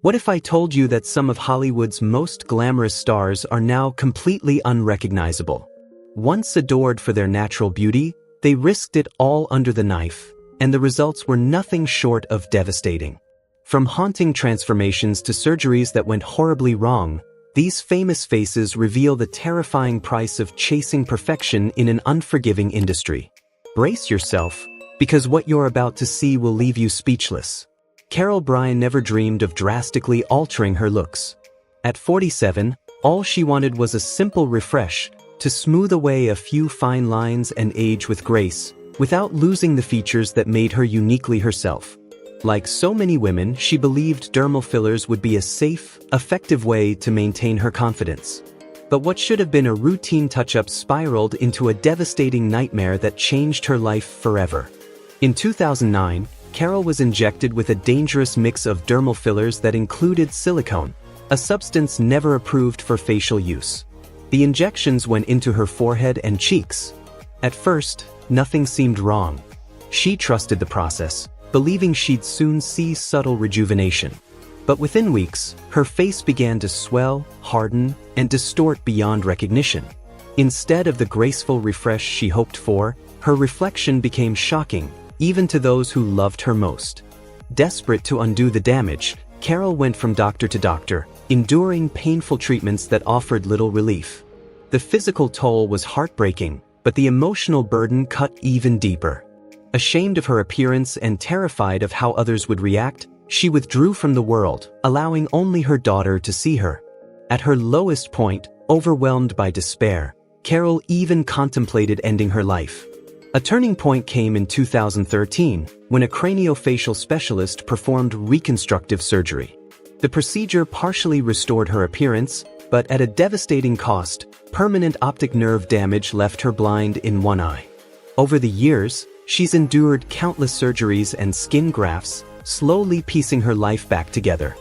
What if I told you that some of Hollywood's most glamorous stars are now completely unrecognizable? Once adored for their natural beauty, they risked it all under the knife, and the results were nothing short of devastating. From haunting transformations to surgeries that went horribly wrong, these famous faces reveal the terrifying price of chasing perfection in an unforgiving industry. Brace yourself, because what you're about to see will leave you speechless. Carol Bryan never dreamed of drastically altering her looks. At 47, all she wanted was a simple refresh, to smooth away a few fine lines and age with grace, without losing the features that made her uniquely herself. Like so many women, she believed dermal fillers would be a safe, effective way to maintain her confidence. But what should have been a routine touch-up spiraled into a devastating nightmare that changed her life forever. In 2009, Carol was injected with a dangerous mix of dermal fillers that included silicone, a substance never approved for facial use. The injections went into her forehead and cheeks. At first, nothing seemed wrong. She trusted the process, believing she'd soon see subtle rejuvenation. But within weeks, her face began to swell, harden, and distort beyond recognition. Instead of the graceful refresh she hoped for, her reflection became shocking, even to those who loved her most. Desperate to undo the damage, Carol went from doctor to doctor, enduring painful treatments that offered little relief. The physical toll was heartbreaking, but the emotional burden cut even deeper. Ashamed of her appearance and terrified of how others would react, she withdrew from the world, allowing only her daughter to see her. At her lowest point, overwhelmed by despair, Carol even contemplated ending her life. A turning point came in 2013, when a craniofacial specialist performed reconstructive surgery. The procedure partially restored her appearance, but at a devastating cost. Permanent optic nerve damage left her blind in one eye. Over the years, she's endured countless surgeries and skin grafts, slowly piecing her life back together.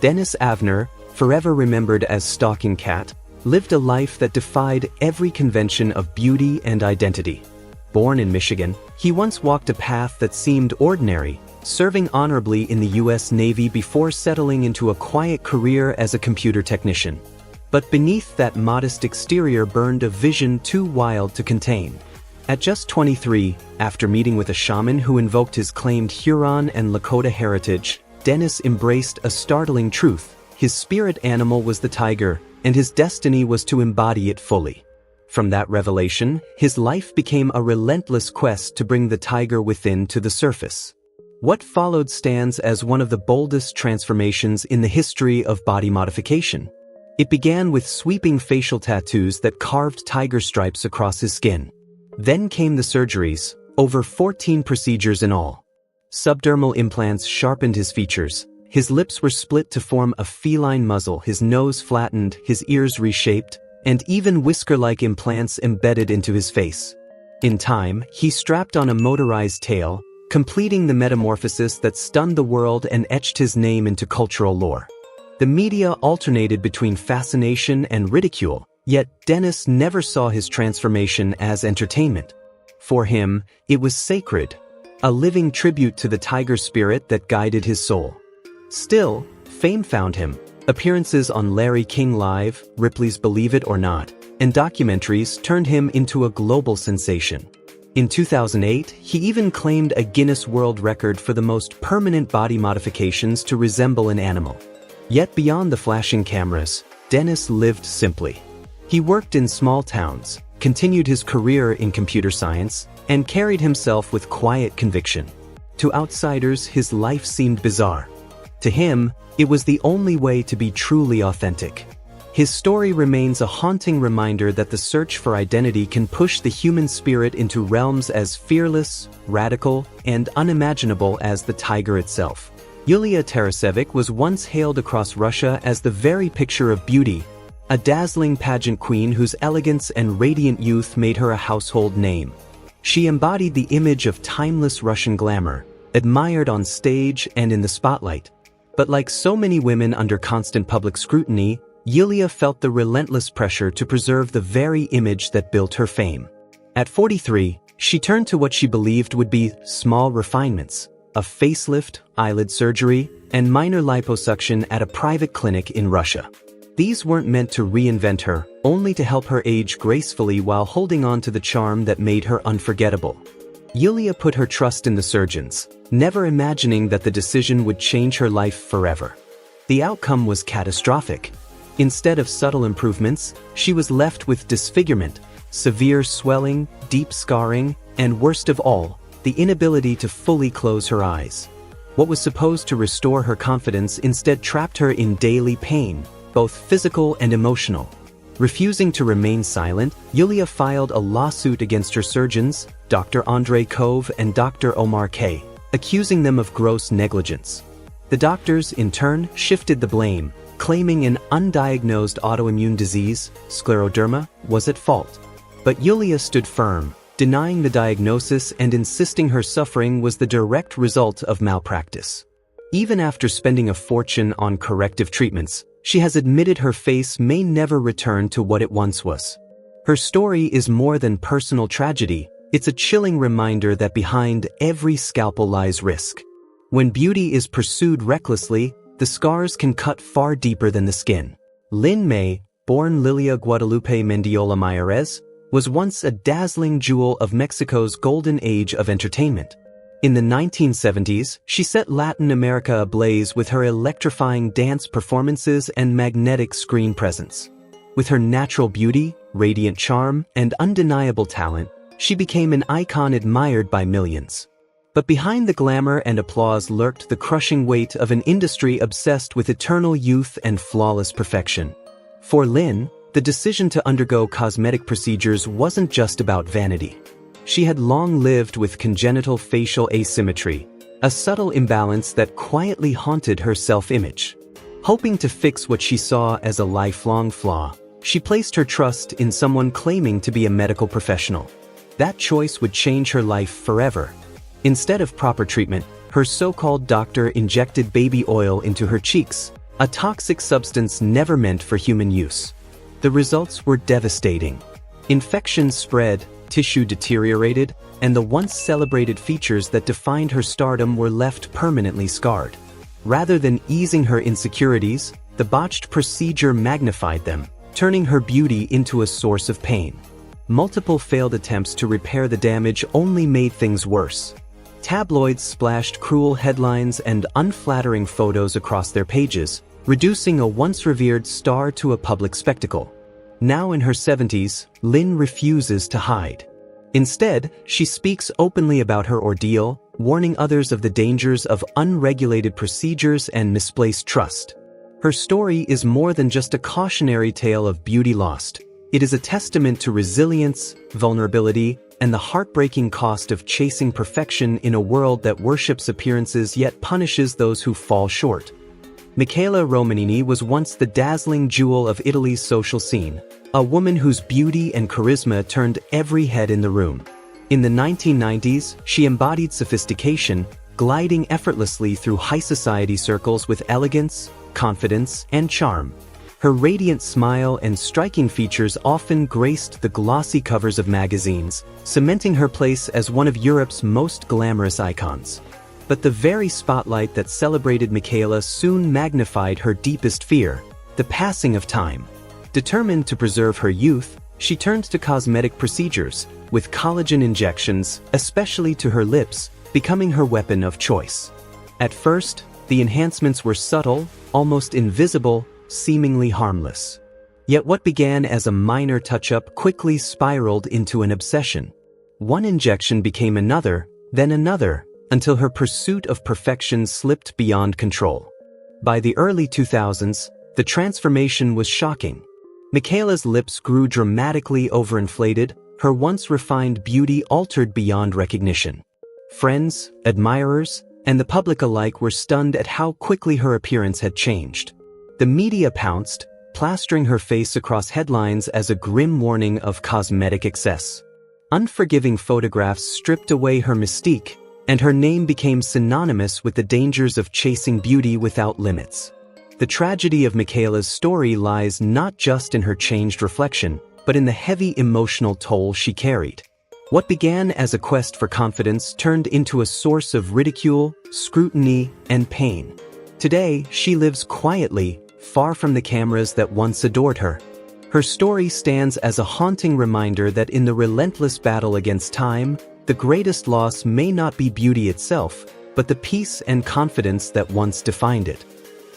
Dennis Avner, forever remembered as Stalking Cat, lived a life that defied every convention of beauty and identity. Born in Michigan, he once walked a path that seemed ordinary, serving honorably in the U.S. Navy before settling into a quiet career as a computer technician. But beneath that modest exterior burned a vision too wild to contain. At just 23, after meeting with a shaman who invoked his claimed Huron and Lakota heritage, Dennis embraced a startling truth. His spirit animal was the tiger, and his destiny was to embody it fully. From that revelation, his life became a relentless quest to bring the tiger within to the surface. What followed stands as one of the boldest transformations in the history of body modification. It began with sweeping facial tattoos that carved tiger stripes across his skin. Then came the surgeries, over 14 procedures in all. Subdermal implants sharpened his features. His lips were split to form a feline muzzle, his nose flattened, his ears reshaped, and even whisker-like implants embedded into his face. In time, he strapped on a motorized tail, completing the metamorphosis that stunned the world and etched his name into cultural lore. The media alternated between fascination and ridicule, yet Dennis never saw his transformation as entertainment. For him, it was sacred, a living tribute to the tiger spirit that guided his soul. Still, fame found him. Appearances on Larry King Live, Ripley's Believe It or Not, and documentaries turned him into a global sensation. In 2008, he even claimed a Guinness World Record for the most permanent body modifications to resemble an animal. Yet beyond the flashing cameras, Dennis lived simply. He worked in small towns, continued his career in computer science, and carried himself with quiet conviction. To outsiders, his life seemed bizarre. To him, it was the only way to be truly authentic. His story remains a haunting reminder that the search for identity can push the human spirit into realms as fearless, radical, and unimaginable as the tiger itself. Yulia Tarasevic was once hailed across Russia as the very picture of beauty, a dazzling pageant queen whose elegance and radiant youth made her a household name. She embodied the image of timeless Russian glamour, admired on stage and in the spotlight. But like so many women under constant public scrutiny, Yulia felt the relentless pressure to preserve the very image that built her fame. At 43, she turned to what she believed would be small refinements, a facelift, eyelid surgery, and minor liposuction at a private clinic in Russia. These weren't meant to reinvent her, only to help her age gracefully while holding on to the charm that made her unforgettable. Yulia put her trust in the surgeons, never imagining that the decision would change her life forever. The outcome was catastrophic. Instead of subtle improvements, she was left with disfigurement, severe swelling, deep scarring, and worst of all, the inability to fully close her eyes. What was supposed to restore her confidence instead trapped her in daily pain, both physical and emotional. Refusing to remain silent, Yulia filed a lawsuit against her surgeons, Dr. Andrei Kov and Dr. Omar K., accusing them of gross negligence. The doctors, in turn, shifted the blame, claiming an undiagnosed autoimmune disease, scleroderma, was at fault. But Yulia stood firm, denying the diagnosis and insisting her suffering was the direct result of malpractice. Even after spending a fortune on corrective treatments, she has admitted her face may never return to what it once was. Her story is more than personal tragedy, it's a chilling reminder that behind every scalpel lies risk. When beauty is pursued recklessly, the scars can cut far deeper than the skin. Lin May, born Lilia Guadalupe Mendiola Mayorez, was once a dazzling jewel of Mexico's golden age of entertainment. In the 1970s, she set Latin America ablaze with her electrifying dance performances and magnetic screen presence. With her natural beauty, radiant charm, and undeniable talent, she became an icon admired by millions. But behind the glamour and applause lurked the crushing weight of an industry obsessed with eternal youth and flawless perfection. For Lin, the decision to undergo cosmetic procedures wasn't just about vanity. She had long lived with congenital facial asymmetry, a subtle imbalance that quietly haunted her self-image. Hoping to fix what she saw as a lifelong flaw, she placed her trust in someone claiming to be a medical professional. That choice would change her life forever. Instead of proper treatment, her so-called doctor injected baby oil into her cheeks, a toxic substance never meant for human use. The results were devastating. Infections spread, tissue deteriorated, and the once celebrated features that defined her stardom were left permanently scarred. Rather than easing her insecurities, the botched procedure magnified them, turning her beauty into a source of pain. Multiple failed attempts to repair the damage only made things worse. Tabloids splashed cruel headlines and unflattering photos across their pages, reducing a once revered star to a public spectacle. Now in her 70s, Lin refuses to hide. Instead, she speaks openly about her ordeal, warning others of the dangers of unregulated procedures and misplaced trust. Her story is more than just a cautionary tale of beauty lost. It is a testament to resilience, vulnerability, and the heartbreaking cost of chasing perfection in a world that worships appearances yet punishes those who fall short. Michela Romanini was once the dazzling jewel of Italy's social scene, a woman whose beauty and charisma turned every head in the room. In the 1990s, she embodied sophistication, gliding effortlessly through high society circles with elegance, confidence, and charm. Her radiant smile and striking features often graced the glossy covers of magazines, cementing her place as one of Europe's most glamorous icons. But the very spotlight that celebrated Michela soon magnified her deepest fear, the passing of time. Determined to preserve her youth, she turned to cosmetic procedures, with collagen injections, especially to her lips, becoming her weapon of choice. At first, the enhancements were subtle, almost invisible, seemingly harmless. Yet what began as a minor touch-up quickly spiraled into an obsession. One injection became another, then another, until her pursuit of perfection slipped beyond control. By the early 2000s, the transformation was shocking. Michela's lips grew dramatically overinflated, her once refined beauty altered beyond recognition. Friends, admirers, and the public alike were stunned at how quickly her appearance had changed. The media pounced, plastering her face across headlines as a grim warning of cosmetic excess. Unforgiving photographs stripped away her mystique, and her name became synonymous with the dangers of chasing beauty without limits. The tragedy of Michela's story lies not just in her changed reflection, but in the heavy emotional toll she carried. What began as a quest for confidence turned into a source of ridicule, scrutiny, and pain. Today, she lives quietly, far from the cameras that once adored her. Her story stands as a haunting reminder that in the relentless battle against time, the greatest loss may not be beauty itself, but the peace and confidence that once defined it.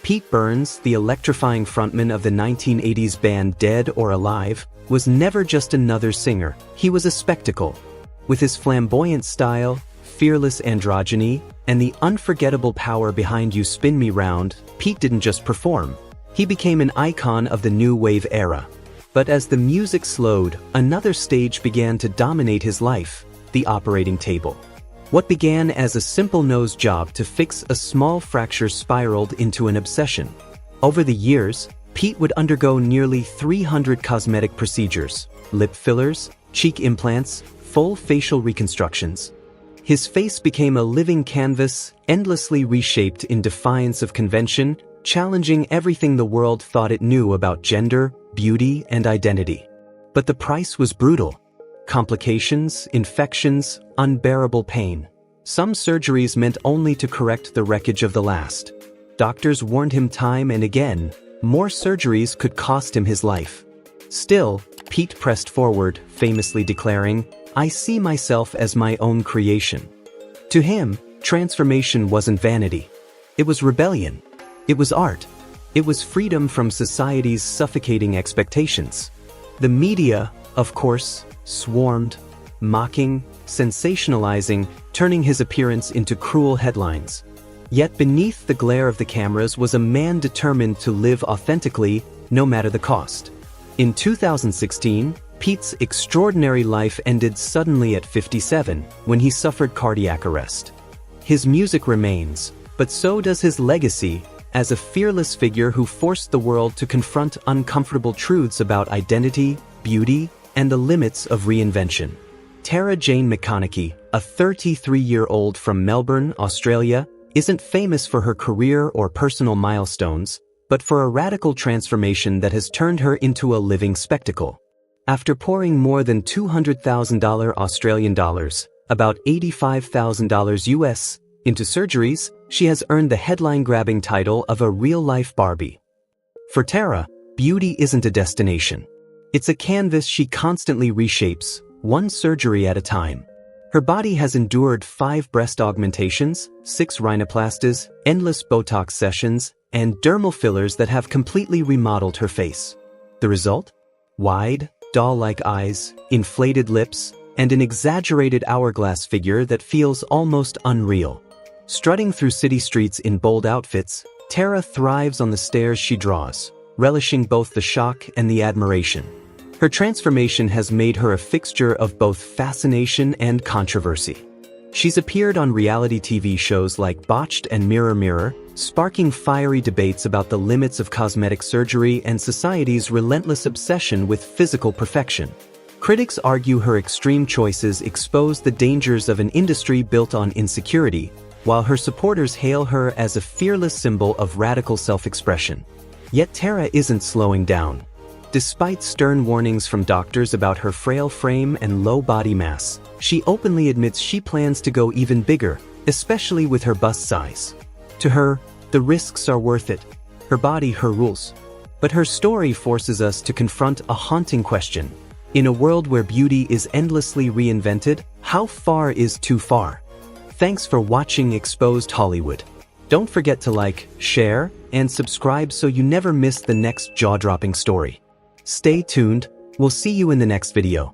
Pete Burns, the electrifying frontman of the 1980s band Dead or Alive, was never just another singer, he was a spectacle. With his flamboyant style, fearless androgyny, and the unforgettable power behind You Spin Me Round, Pete didn't just perform. He became an icon of the new wave era. But as the music slowed, another stage began to dominate his life, the operating table. What began as a simple nose job to fix a small fracture spiraled into an obsession. Over the years, Pete would undergo nearly 300 cosmetic procedures, lip fillers, cheek implants, full facial reconstructions. His face became a living canvas, endlessly reshaped in defiance of convention, challenging everything the world thought it knew about gender, beauty, and identity. But the price was brutal. Complications, infections, unbearable pain. Some surgeries meant only to correct the wreckage of the last. Doctors warned him time and again, more surgeries could cost him his life. Still, Pete pressed forward, famously declaring, "I see myself as my own creation." To him, transformation wasn't vanity. It was rebellion. It was art. It was freedom from society's suffocating expectations. The media, of course, swarmed, mocking, sensationalizing, turning his appearance into cruel headlines. Yet beneath the glare of the cameras was a man determined to live authentically, no matter the cost. In 2016, Pete's extraordinary life ended suddenly at 57, when he suffered cardiac arrest. His music remains, but so does his legacy, as a fearless figure who forced the world to confront uncomfortable truths about identity, beauty, and the limits of reinvention. Tara Jane McConaughey, a 33-year-old from Melbourne, Australia, isn't famous for her career or personal milestones, but for a radical transformation that has turned her into a living spectacle. After pouring more than $200,000 Australian dollars, about $85,000 US, into surgeries, she has earned the headline-grabbing title of a real-life Barbie. For Tara, beauty isn't a destination. It's a canvas she constantly reshapes, one surgery at a time. Her body has endured 5 breast augmentations, 6 rhinoplasties, endless Botox sessions, and dermal fillers that have completely remodeled her face. The result? Wide, doll-like eyes, inflated lips, and an exaggerated hourglass figure that feels almost unreal. Strutting through city streets in bold outfits, Tara thrives on the stares she draws, relishing both the shock and the admiration. Her transformation has made her a fixture of both fascination and controversy. She's appeared on reality TV shows like Botched and Mirror Mirror, sparking fiery debates about the limits of cosmetic surgery and society's relentless obsession with physical perfection. Critics argue her extreme choices expose the dangers of an industry built on insecurity, while her supporters hail her as a fearless symbol of radical self-expression. Yet Tara isn't slowing down. Despite stern warnings from doctors about her frail frame and low body mass, she openly admits she plans to go even bigger, especially with her bust size. To her, the risks are worth it. Her body, her rules. But her story forces us to confront a haunting question. In a world where beauty is endlessly reinvented, how far is too far? Thanks for watching Exposed Hollywood. Don't forget to like, share, and subscribe so you never miss the next jaw-dropping story. Stay tuned, we'll see you in the next video.